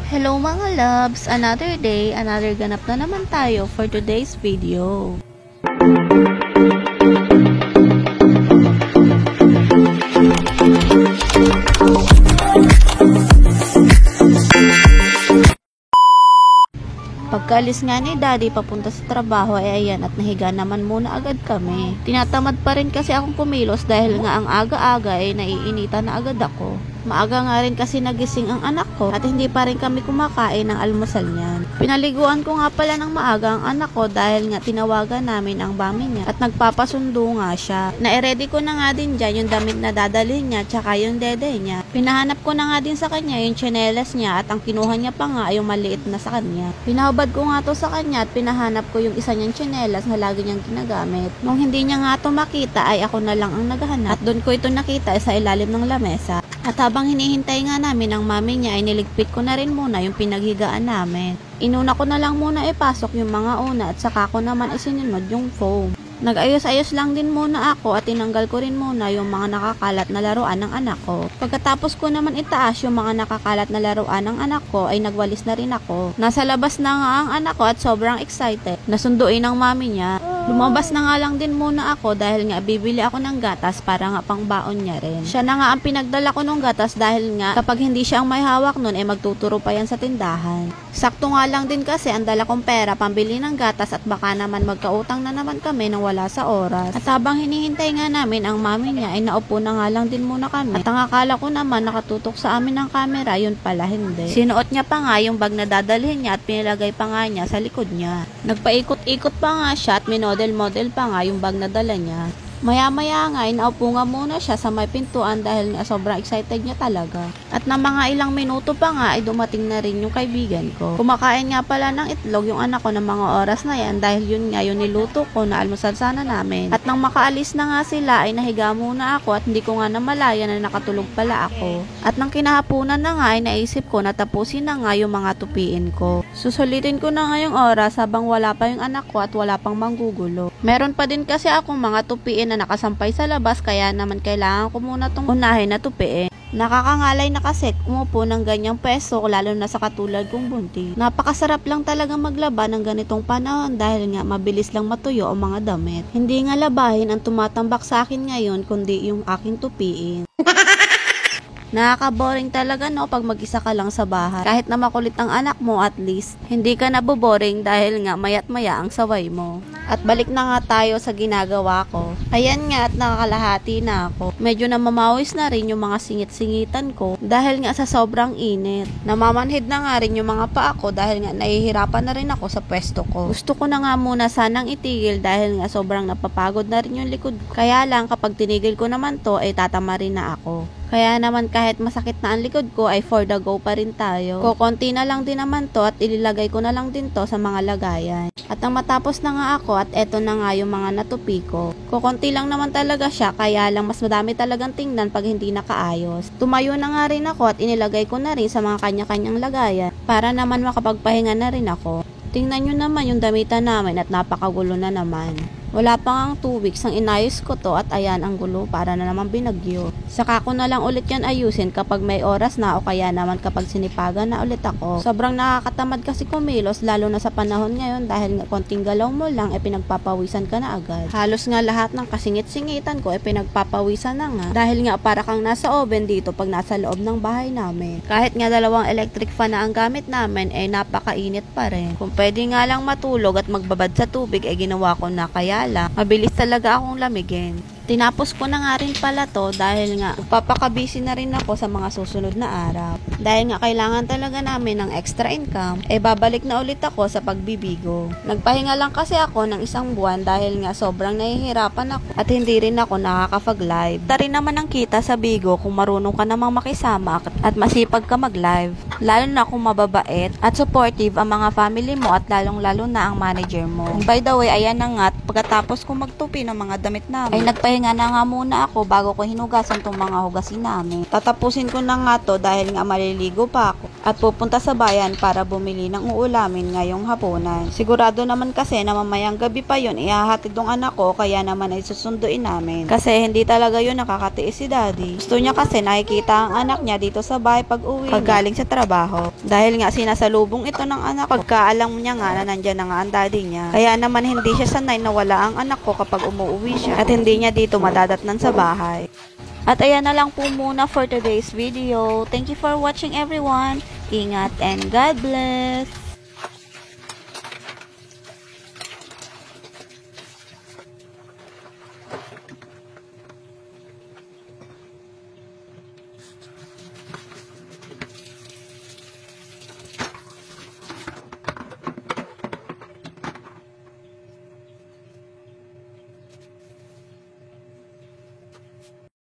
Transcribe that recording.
Hello mga loves! Another day, another ganap na naman tayo for today's video. Pagkaalis nga ni Daddy papunta sa trabaho ay ayan at nahiga naman muna agad kami. Tinatamad pa rin kasi akong kumilos dahil nga ang aga-aga ay naiinitan na agad ako. Maaga nga rin kasi nagising ang anak ko at hindi pa rin kami kumakain ng almusal niyan. Pinaliguan ko nga pala ng maaga ang anak ko dahil nga tinawagan namin ang mami niya at nagpapasundo nga siya. Na-ready ko na nga din dyan yung damit na dadalhin niya tsaka yung dede niya. Pinahanap ko na nga din sa kanya yung tsinelas niya at ang kinuha niya pa nga yung maliit na sa kanya. Pinahubad ko nga to sa kanya at pinahanap ko yung isa niyang tsinelas na lagi niyang ginagamit. Nung hindi niya nga to makita ay ako na lang ang naghahanap at doon ko ito nakita sa ilalim ng lamesa. At habang hinihintay nga namin ang mami niya ay niligpit ko na rin muna yung pinaghigaan namin. Inuna ko na lang muna ipasok yung mga una at saka ko naman isinunod yung foam. Nag-ayos-ayos lang din muna ako at tinanggal ko rin muna yung mga nakakalat na laruan ng anak ko. Pagkatapos ko naman itaas yung mga nakakalat na laruan ng anak ko ay nagwalis na rin ako. Nasa labas na nga ang anak ko at sobrang excited. Nasunduin ng mami niya. Lumabas na nga lang din muna ako dahil nga bibili ako ng gatas para nga pang baon niya rin. Siya na nga ang pinagdala ko ng gatas dahil nga kapag hindi siya ang may hawak nun ay magtuturo pa yan sa tindahan. Sakto nga lang din kasi ang dala kong pera pambili ng gatas at baka naman magkautang na naman kami nang wala sa oras. At habang hinihintay nga namin ang mami niya ay naupo na nga lang din muna kami. At ang akala ko naman nakatutok sa amin ng camera, yun pala hindi. Sinuot niya pa nga yung bag na dadalhin niya at pinilagay pa nga niya sa likod niya. Nagpaikot-ikot pa nga siya at minodel-model pa nga yung bag na dala niya. Maya-maya nga, inaupo nga muna siya sa may pintuan dahil nga sobrang excited niya talaga. At na mga ilang minuto pa nga ay dumating na rin yung kaibigan ko. Kumakain nga pala ng itlog yung anak ko ng mga oras na yan dahil yun nga yung niluto ko na almusal sana namin. At nang makaalis na nga sila ay nahiga muna ako at hindi ko nga namalaya na nakatulog pala ako. At nang kinahapunan na nga ay naisip ko na tapusin na nga yung mga tupiin ko. Susulitin ko na nga yung oras habang wala pa yung anak ko at wala pang manggugulo. Meron pa din kasi akong mga tupiin na nakasampay sa labas kaya naman kailangan ko muna itong unahin na tupiin. Nakakangalay na kasi umupo ng ganyang pwesto lalo na sa katulad kong bunti. Napakasarap lang talaga maglaba ng ganitong panahon dahil nga mabilis lang matuyo ang mga damit. Hindi nga labahin ang tumatambak sa akin ngayon kundi yung aking tupiin. Nakaka-boring talaga no pag mag-isa ka lang sa bahay. Kahit na makulit ang anak mo at least, hindi ka naboboring dahil nga mayat maya ang saway mo. At balik na nga tayo sa ginagawa ko. Ayan nga at nakakalahati na ako. Medyo namamawis na rin yung mga singit-singitan ko dahil nga sa sobrang init. Namamanhid na nga rin yung mga paa ko dahil nga nahihirapan na rin ako sa pwesto ko. Gusto ko na nga muna sanang itigil dahil nga sobrang napapagod na rin yung likod ko. Kaya lang kapag tinigil ko naman to ay tatama rin na ako. Kaya naman kahit masakit na ang likod ko ay for the go pa rin tayo. Kukunti na lang din naman to at ililagay ko na lang din to sa mga lagayan. At nang matapos na nga ako at eto na nga yung mga natupi ko. Kukunti lang naman talaga siya kaya lang mas madami talagang tingnan pag hindi nakaayos. Tumayo na nga rin ako at inilagay ko na rin sa mga kanya-kanyang lagayan para naman makapagpahinga na rin ako. Tingnan nyo naman yung damitan namin at napakagulo na naman. Wala pa nga 2 weeks ang inayos ko to at ayan ang gulo para na naman binagyo. Saka ko na lang ulit yan ayusin kapag may oras na o kaya naman kapag sinipagan na ulit ako. Sobrang nakakatamad kasi kumilos lalo na sa panahon ngayon dahil nga konting galaw mo lang pinagpapawisan ka na agad. Halos nga lahat ng kasingit-singitan ko pinagpapawisan na nga dahil nga para kang nasa oven dito pag nasa loob ng bahay namin. Kahit nga 2 electric fan na ang gamit namin napakainit pa rin. Kung pwede nga lang matulog at magbabad sa tubig ginawa ko na kaya lang, mabilis talaga akong lamigin. Tinapos ko na nga rin pala to dahil nga papakabisi na rin ako sa mga susunod na araw. Dahil nga kailangan talaga namin ng extra income, babalik na ulit ako sa pagbibigo. Nagpahinga lang kasi ako ng 1 buwan dahil nga sobrang nahihirapan ako at hindi rin ako nakakapag-live. Ito rin naman ang kita sa Bigo kung marunong ka namang makisama at masipag ka mag-live. Lalo na kung mababait at supportive ang mga family mo at lalong-lalo na ang manager mo. By the way, ayan na nga, pagkatapos kong magtupi ng mga damit namin, ay nagpahinga na nga muna ako bago ko hinugasan tong mga hugasin namin. Tatapusin ko na nga to dahil nga maliligo pa ako. at pupunta sa bayan para bumili ng uulamin ngayong hapunan. Sigurado naman kasi na mamayang gabi pa yun ihahatid ng anak ko, kaya naman ay susunduin namin. Kasi hindi talaga yun nakakatiis si daddy. Gusto niya kasi nakikita ang anak niya dito sa bahay pag uwi pag galing sa trabaho. Dahil nga sinasalubong ito ng anak ko, pagkaalam niya nga na nandyan na nga ang daddy niya. Kaya naman hindi siya sanay na wala ang anak ko kapag umuwi siya at hindi niya dito madadatnan sa bahay. At ayan na lang po muna for today's video. Thank you for watching everyone. Ingat and God bless!